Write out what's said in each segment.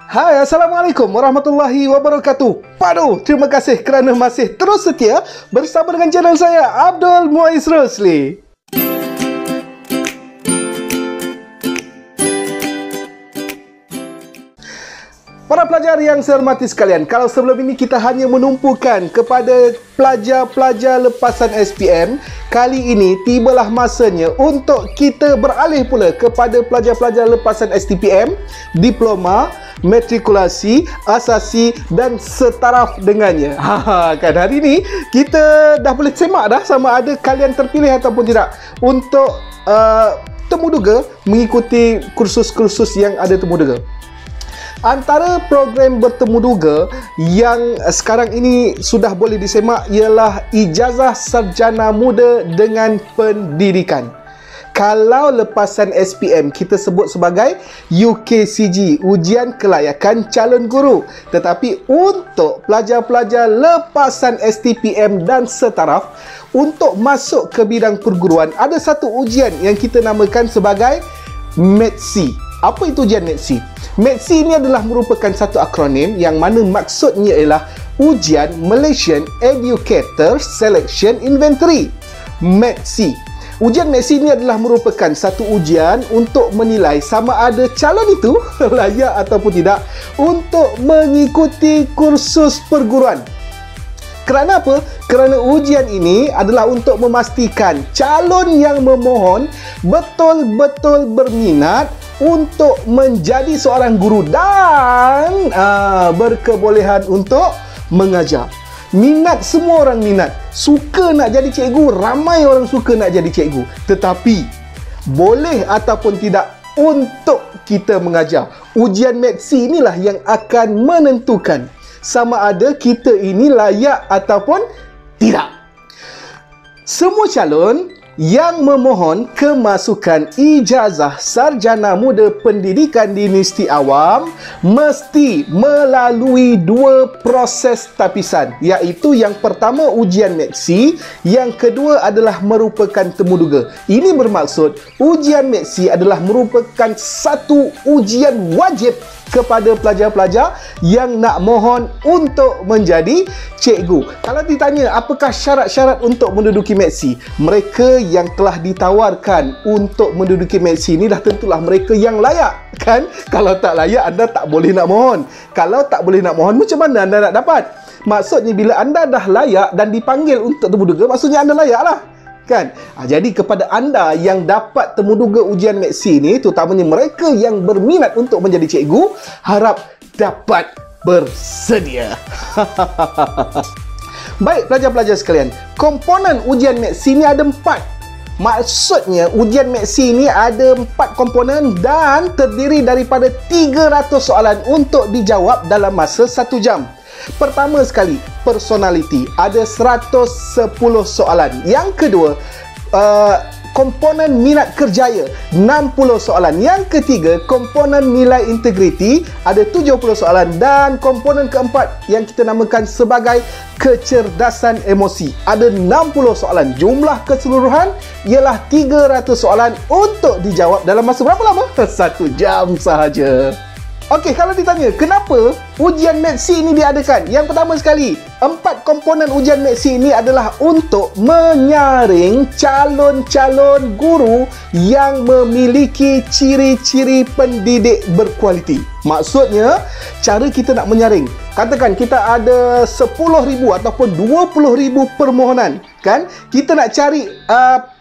Hai, Assalamualaikum warahmatullahi wabarakatuh. Padu, terima kasih kerana masih terus setia bersama dengan channel saya, Abdul Muiz Rosli. Para pelajar yang saya hormati sekalian, kalau sebelum ini kita hanya menumpukan kepada pelajar-pelajar lepasan SPM, kali ini tibalah masanya untuk kita beralih pula kepada pelajar-pelajar lepasan STPM, diploma, matrikulasi, asasi dan setaraf dengannya. Kan hari ini kita dah boleh semak dah sama ada kalian terpilih ataupun tidak untuk temuduga mengikuti kursus-kursus yang ada temuduga. Antara program bertemuduga yang sekarang ini sudah boleh disemak ialah Ijazah Sarjana Muda dengan Pendidikan. Kalau lepasan SPM kita sebut sebagai UKCG, Ujian Kelayakan Calon Guru. Tetapi untuk pelajar-pelajar lepasan STPM dan setaraf, untuk masuk ke bidang perguruan, ada satu ujian yang kita namakan sebagai METC. Apa itu ujian METC? METC ini adalah merupakan satu akronim yang mana maksudnya ialah Ujian Malaysian Educator Selection Inventory. METC. Ujian METC ini adalah merupakan satu ujian untuk menilai sama ada calon itu layak ataupun tidak untuk mengikuti kursus perguruan. Kerana apa? Kerana ujian ini adalah untuk memastikan calon yang memohon betul-betul berminat untuk menjadi seorang guru dan berkebolehan untuk mengajar. Minat, semua orang minat. Suka nak jadi cikgu, ramai orang suka nak jadi cikgu. Tetapi, boleh ataupun tidak untuk kita mengajar. Ujian METC inilah yang akan menentukan sama ada kita ini layak ataupun tidak. Semua calon yang memohon kemasukan Ijazah Sarjana Muda Pendidikan di Universiti Awam mesti melalui dua proses tapisan, iaitu yang pertama ujian METC, yang kedua adalah merupakan temuduga. Ini bermaksud ujian METC adalah merupakan satu ujian wajib kepada pelajar-pelajar yang nak mohon untuk menjadi cikgu. Kalau ditanya apakah syarat-syarat untuk menduduki METC, mereka yang telah ditawarkan untuk menduduki METC ini dah tentulah mereka yang layak, kan? Kalau tak layak, anda tak boleh nak mohon. Kalau tak boleh nak mohon, macam mana anda nak dapat? Maksudnya bila anda dah layak dan dipanggil untuk temuduga, maksudnya anda layak lah, kan? Jadi kepada anda yang dapat temuduga ujian METC ini, terutamanya mereka yang berminat untuk menjadi cikgu, harap dapat bersedia. Baik pelajar-pelajar sekalian, komponen ujian METC ini ada 4. Maksudnya ujian METC ini ada 4 komponen dan terdiri daripada 300 soalan untuk dijawab dalam masa 1 jam. Pertama sekali, personality, ada 110 soalan. Yang kedua, komponen minat kerjaya, 60 soalan. Yang ketiga, komponen nilai integriti, ada 70 soalan. Dan komponen keempat yang kita namakan sebagai kecerdasan emosi, ada 60 soalan. Jumlah keseluruhan ialah 300 soalan untuk dijawab dalam masa berapa lama? 1 jam sahaja. Okey, kalau ditanya kenapa ujian METC ini diadakan? Yang pertama sekali, 4 komponen ujian METC ini adalah untuk menyaring calon-calon guru yang memiliki ciri-ciri pendidik berkualiti. Maksudnya, cara kita nak menyaring. Katakan kita ada 10,000 ataupun 20,000 permohonan, kan? Kita nak cari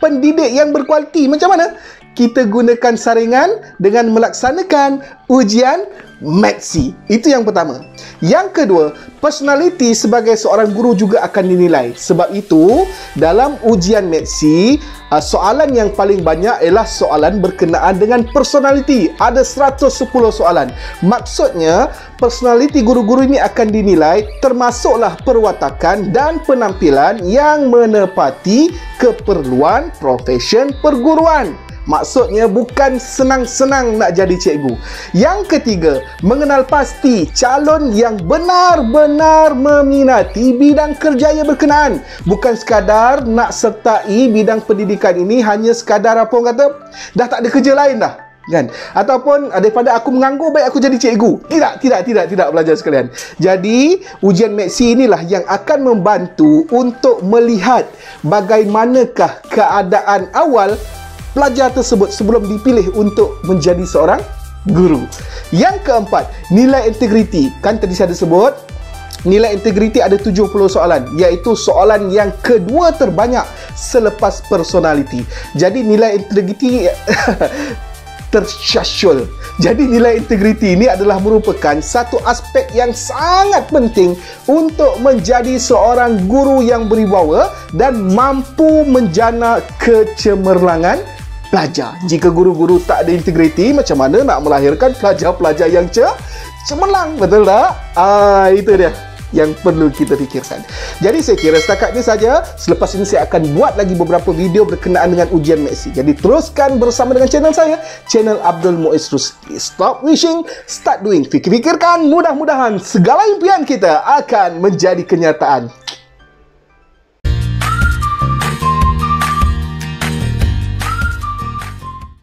pendidik yang berkualiti. Macam mana? Kita gunakan saringan dengan melaksanakan ujian METC. Itu yang pertama. Yang kedua, personality sebagai seorang guru juga akan dinilai. Sebab itu, dalam ujian METC, soalan yang paling banyak ialah soalan berkenaan dengan personality. Ada 110 soalan. Maksudnya, personality guru-guru ini akan dinilai termasuklah perwatakan dan penampilan yang menepati keperluan profesion perguruan. Maksudnya bukan senang-senang nak jadi cikgu. Yang ketiga, mengenal pasti calon yang benar-benar meminati bidang kerjaya berkenaan. Bukan sekadar nak sertai bidang pendidikan ini hanya sekadar apa orang kata, dah tak ada kerja lain dah. kan? Ataupun daripada aku menganggur, baik aku jadi cikgu. Tidak pelajar sekalian. Jadi ujian Maths inilah yang akan membantu untuk melihat bagaimanakah keadaan awal pelajar tersebut sebelum dipilih untuk menjadi seorang guru. Yang keempat, nilai integriti. Kan tadi saya ada sebut nilai integriti ada 70 soalan, iaitu soalan yang kedua terbanyak selepas personality. Jadi nilai integriti tersyasyul. Jadi nilai integriti ini adalah merupakan satu aspek yang sangat penting untuk menjadi seorang guru yang berwibawa dan mampu menjana kecemerlangan pelajar. Jika guru-guru tak ada integriti, macam mana nak melahirkan pelajar-pelajar yang cemerlang? Betul tak? Itu dia yang perlu kita fikirkan. Jadi saya kira setakat ini saja. Selepas ini saya akan buat lagi beberapa video berkenaan dengan ujian Maths. Jadi teruskan bersama dengan channel saya, channel Abdul Muiz Rusli. Stop wishing, start doing. Fikir-fikirkan, mudah-mudahan segala impian kita akan menjadi kenyataan.